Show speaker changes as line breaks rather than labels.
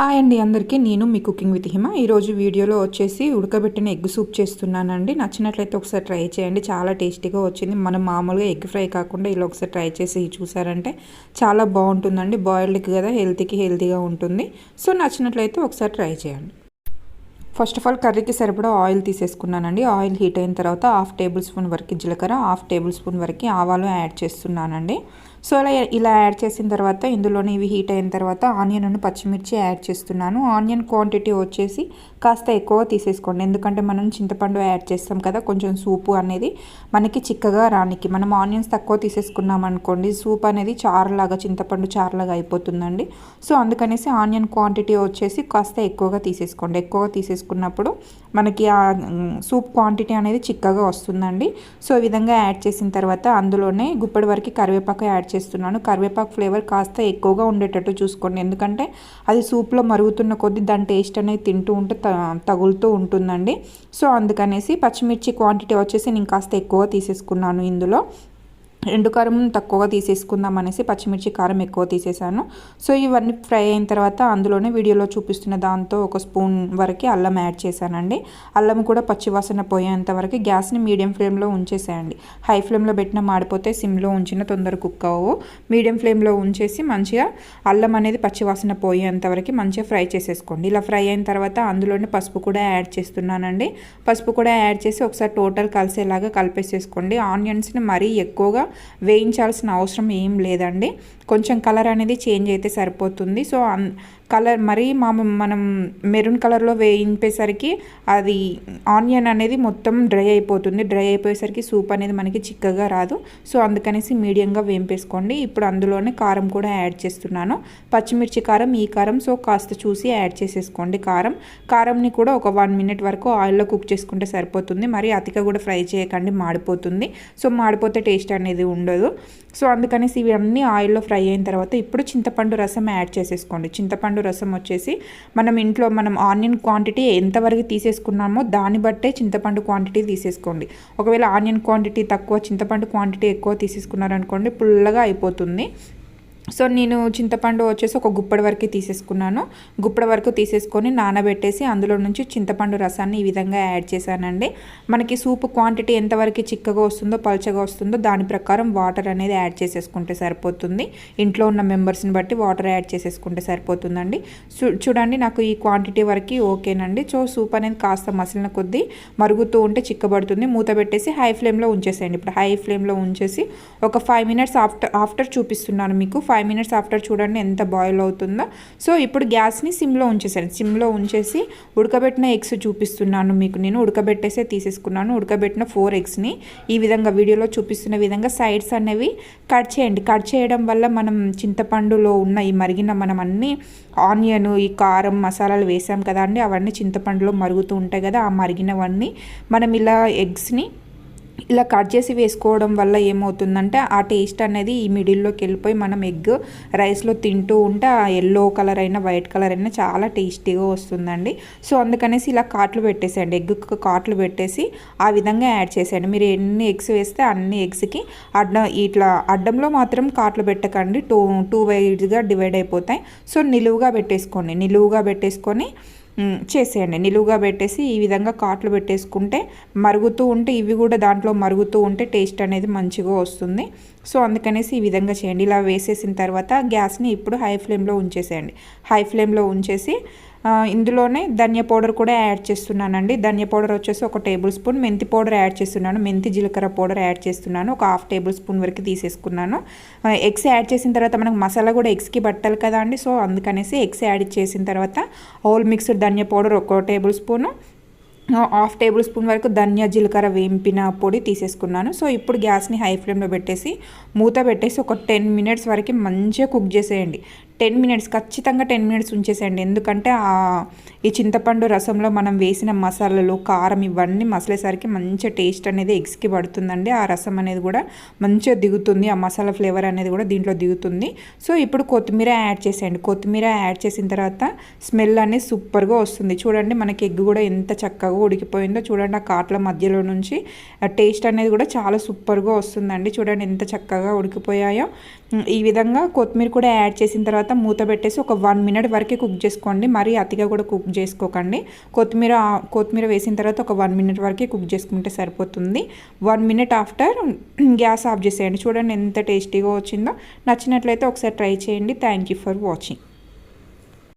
Hi అండి అందరికీ, నేను మీ కుకింగ్ విత్ హిమ. ఈరోజు వీడియోలో వచ్చేసి ఉడకబెట్టిన ఎగ్ సూప్ చేస్తున్నానండి. నచ్చినట్లయితే ఒకసారి ట్రై చేయండి, చాలా టేస్టీగా వచ్చింది. మనం మామూలుగా ఎగ్ ఫ్రై కాకుండా ఇలా ఒకసారి ట్రై చేసి చూసారంటే చాలా బాగుంటుందండి. బాయిల్డ్కి కదా, హెల్తీగా ఉంటుంది. సో నచ్చినట్లయితే ఒకసారి ట్రై చేయండి. ఫస్ట్ ఆఫ్ ఆల్ కర్రీకి సరిపడా ఆయిల్ తీసేసుకున్నానండి. ఆయిల్ హీట్ అయిన తర్వాత 1/2 టేబుల్ స్పూన్ వరకు జీలకర్ర, 1/2 టేబుల్ స్పూన్ వరకు ఆవాలు యాడ్ చేస్తున్నానండి. సో ఇలా యాడ్ చేసిన తర్వాత ఇందులోనే ఇవి హీట్ అయిన తర్వాత ఆనియన్ పచ్చిమిర్చి యాడ్ చేస్తున్నాను. ఆనియన్ క్వాంటిటీ వచ్చేసి కాస్త ఎక్కువ తీసేసుకోండి, ఎందుకంటే మనం చింతపండు యాడ్ చేస్తాం కదా, కొంచెం సూపు అనేది మనకి చిక్కగా రానికి. మనం ఆనియన్స్ తక్కువ తీసేసుకున్నాం అనుకోండి, సూప్ అనేది చారులాగా, చింతపండు చారులాగా అయిపోతుందండి. సో అందుకనేసి ఆనియన్ క్వాంటిటీ వచ్చేసి కాస్త ఎక్కువగా తీసేసుకోండి. ఎక్కువగా తీసేసుకున్నప్పుడు మనకి ఆ సూప్ క్వాంటిటీ అనేది చిక్కగా వస్తుందండి. సో ఈ విధంగా యాడ్ చేసిన తర్వాత అందులోనే గుప్పెడి వరకు కరివేపాకు యాడ్ చేస్తున్నాను. కరివేపాకు ఫ్లేవర్ కాస్త ఎక్కువగా ఉండేటట్టు చూసుకోండి, ఎందుకంటే అది సూప్లో మరుగుతున్న కొద్దీ దాని టేస్ట్ అనేది తింటూ ఉంటే తగులుతూ ఉంటుందండి. సో అందుకనేసి పచ్చిమిర్చి క్వాంటిటీ వచ్చేసి నేను కాస్త ఎక్కువ తీసేసుకున్నాను. ఇందులో ఎండు కారం తక్కువగా తీసేసుకుందాం అనేసి పచ్చిమిర్చి కారం ఎక్కువ తీసేసాను. సో ఇవన్నీ ఫ్రై అయిన తర్వాత అందులోనే వీడియోలో చూపిస్తున్న దాంతో 1 స్పూన్ వరకు అల్లం యాడ్ చేశానండి. అల్లం కూడా పచ్చివాసన పోయేంత వరకు గ్యాస్ని మీడియం ఫ్లేమ్లో ఉంచేసేయండి. హై ఫ్లేమ్లో పెట్టిన మాడిపోతే, సిమ్లో ఉంచిన తొందర కుక్ అవ్వవు. మీడియం ఫ్లేమ్లో ఉంచేసి మంచిగా అల్లం అనేది పచ్చివాసన పోయేంత వరకు మంచిగా ఫ్రై చేసేసుకోండి. ఇలా ఫ్రై అయిన తర్వాత అందులోనే పసుపు కూడా యాడ్ చేస్తున్నానండి. పసుపు కూడా యాడ్ చేసి ఒకసారి టోటల్ కలిసేలాగా కలిపేసేసుకోండి. ఆనియన్స్ని మరీ ఎక్కువగా వేయించాల్సిన అవసరం ఏం లేదండి, కొంచెం కలర్ అనేది చేంజ్ అయితే సరిపోతుంది. సో కలర్ మరీ మనం మెరూన్ కలర్లో వేయింపేసరికి అది ఆనియన్ అనేది మొత్తం డ్రై అయిపోతుంది. డ్రై అయిపోయేసరికి సూప్ అనేది మనకి చిక్కగా రాదు. సో అందుకనేసి మీడియంగా వేయింపేసుకోండి. ఇప్పుడు అందులోనే కారం కూడా యాడ్ చేస్తున్నాను. పచ్చిమిర్చి కారం, ఈ కారం సో కాస్త చూసి యాడ్ చేసేసుకోండి. కారంని కూడా ఒక 1 మినిట్ వరకు ఆయిల్లో కుక్ చేసుకుంటే సరిపోతుంది. మరి అతిగా కూడా ఫ్రై చేయకండి, మాడిపోతుంది. సో మాడిపోతే టేస్ట్ అనేది ఉండదు. సో అందుకనేసి ఇవన్నీ ఆయిల్లో ఫ్రై అయిన తర్వాత ఇప్పుడు చింతపండు రసం యాడ్ చేసేసుకోండి. చింతపండు రసం వచ్చేసి మనం ఆనియన్ క్వాంటిటీ ఎంతవరకు తీసేసుకున్నామో దాన్ని బట్టే చింతపండు క్వాంటిటీ తీసేసుకోండి. ఒకవేళ ఆనియన్ క్వాంటిటీ తక్కువ, చింతపండు క్వాంటిటీ ఎక్కువ తీసేసుకున్నారనుకోండి, పుల్లగా అయిపోతుంది. సో నేను చింతపండు వచ్చేసి ఒక గుప్పెడి వరకు తీసేసుకున్నాను. గుప్పెడి వరకు తీసేసుకొని నానబెట్టేసి అందులో నుంచి చింతపండు రసాన్ని ఈ విధంగా యాడ్ చేశానండి. మనకి సూప్ క్వాంటిటీ ఎంతవరకు చిక్కగా వస్తుందో, పల్చగా వస్తుందో దాని ప్రకారం వాటర్ అనేది యాడ్ చేసేసుకుంటే సరిపోతుంది. ఇంట్లో ఉన్న మెంబర్స్ని బట్టి వాటర్ యాడ్ చేసేసుకుంటే సరిపోతుందండి. చూడండి, నాకు ఈ క్వాంటిటీ వరకు ఓకేనండి. సో సూప్ అనేది కాస్త మసిలిన కొద్దీ మరుగుతూ ఉంటే చిక్కబడుతుంది. మూత పెట్టేసి హై ఫ్లేమ్లో ఉంచేసేయండి. ఇప్పుడు హై ఫ్లేమ్లో ఉంచేసి ఒక 5 మినిట్స్ ఆఫ్టర్ చూపిస్తున్నాను మీకు. 5 మినిట్స్ ఆఫ్టర్ చూడండి ఎంత బాయిల్ అవుతుందో. సో ఇప్పుడు గ్యాస్ని సిమ్లో ఉంచేసాను. సిమ్లో ఉంచేసి ఉడకబెట్టిన ఎగ్స్ చూపిస్తున్నాను మీకు. నేను ఉడకబెట్టేసే తీసేసుకున్నాను. ఉడకబెట్టిన 4 ఎగ్స్ని ఈ విధంగా వీడియోలో చూపిస్తున్న విధంగా సైడ్స్ అనేవి కట్ చేయండి. కట్ చేయడం వల్ల మనం చింతపండులో ఉన్న ఈ మరిగిన మనం అన్ని ఆనియన్, ఈ కారం, మసాలాలు వేసాం కదా అండి, అవన్నీ చింతపండులో మరుగుతూ ఉంటాయి కదా, ఆ మరిగినవన్నీ మనం ఇలా ఎగ్స్ని ఇలా కట్ చేసి వేసుకోవడం వల్ల ఏమవుతుందంటే ఆ టేస్ట్ అనేది ఈ మిడిల్లోకి వెళ్ళిపోయి మనం ఎగ్ రైస్లో తింటూ ఉంటే ఆ ఎల్లో కలర్ అయినా వైట్ కలర్ అయినా చాలా టేస్టీగా వస్తుందండి. సో అందుకనేసి ఇలా కాట్లు పెట్టేసేయండి. ఎగ్కి కాట్లు పెట్టేసి ఆ విధంగా యాడ్ చేసేయండి. మీరు ఎన్ని ఎగ్స్ వేస్తే అన్ని ఎగ్స్కి అడ్డంలో మాత్రం కాట్లు పెట్టకండి, టూ వైడ్స్గా డివైడ్ అయిపోతాయి. సో నిలువుగా పెట్టేసుకొని చేసేయండి. నిలువుగా పెట్టేసి ఈ విధంగా కాట్లు పెట్టేసుకుంటే మరుగుతూ ఉంటే ఇవి కూడా దాంట్లో మరుగుతూ ఉంటే టేస్ట్ అనేది మంచిగా వస్తుంది. సో అందుకనేసి ఈ విధంగా చేయండి. ఇలా వేసేసిన తర్వాత గ్యాస్ని ఇప్పుడు హై ఫ్లేమ్లో ఉంచేసేయండి. హై ఫ్లేమ్లో ఉంచేసి ఇందులోనే ధనియా పౌడర్ కూడా యాడ్ చేస్తున్నానండి. ధనియా పౌడర్ వచ్చేసి 1 టేబుల్ స్పూన్, మెంతి పౌడర్ యాడ్ చేస్తున్నాను. మెంతి జీలకర్ర పౌడర్ యాడ్ చేస్తున్నాను. ఒక 1/2 టేబుల్ స్పూన్ వరకు తీసేసుకున్నాను. ఎగ్స్ యాడ్ చేసిన తర్వాత మనకు మసాలా కూడా ఎగ్స్కి పట్టాలి కదా అండి. సో అందుకనేసి ఎగ్స్ యాడ్ చేసిన తర్వాత హోల్ మిక్స్డ్ ధనియా powder 1 tablespoon, 1/2 tablespoon వరకు ధనియా జీలకర్ర వేంపిన పొడి తీసేసుకున్నాను. సో ఇప్పుడు గ్యాస్ని హై ఫ్లేమ్లో పెట్టేసి మూత పెట్టేసి ఒక 10 మినిట్స్ వరకు మంచిగా కుక్ చేసేయండి. 10 మినిట్స్, ఖచ్చితంగా 10 మినిట్స్ ఉంచేసేయండి. ఎందుకంటే ఈ చింతపండు రసంలో మనం వేసిన మసాలాలు, కారం ఇవన్నీ మసలేసరికి మంచి టేస్ట్ అనేది ఎగ్స్కి పడుతుందండి. ఆ రసం అనేది కూడా మంచిగా దిగుతుంది, ఆ మసాలా ఫ్లేవర్ అనేది కూడా దీంట్లో దిగుతుంది. సో ఇప్పుడు కొత్తిమీర యాడ్ చేసేయండి. కొత్తిమీర యాడ్ చేసిన తర్వాత స్మెల్ అనేది సూపర్గా వస్తుంది. చూడండి మనకి ఎగ్ కూడా ఎంత చక్కగా ఉడికిపోయిందో చూడండి. ఆ కాట్ల మధ్యలో నుంచి టేస్ట్ అనేది కూడా చాలా సూపర్గా వస్తుందండి. చూడండి ఎంత చక్కగా ఉడికిపోయాయో.
ఈ విధంగా కొత్తిమీర కూడా యాడ్ చేసిన తర్వాత మూత పెట్టేసి ఒక 1 మినిట్ వరకే కుక్ చేసుకోండి. మరీ అతిగా కూడా కుక్ చేసుకోకండి. కొత్తిమీర వేసిన తర్వాత ఒక 1 మినిట్ వరకే కుక్ చేసుకుంటే సరిపోతుంది. 1 మినిట్ ఆఫ్టర్ గ్యాస్ ఆఫ్ చేసేయండి. చూడండి ఎంత టేస్టీగా వచ్చిందో. నచ్చినట్లయితే ఒకసారి ట్రై చేయండి. Thank you for watching.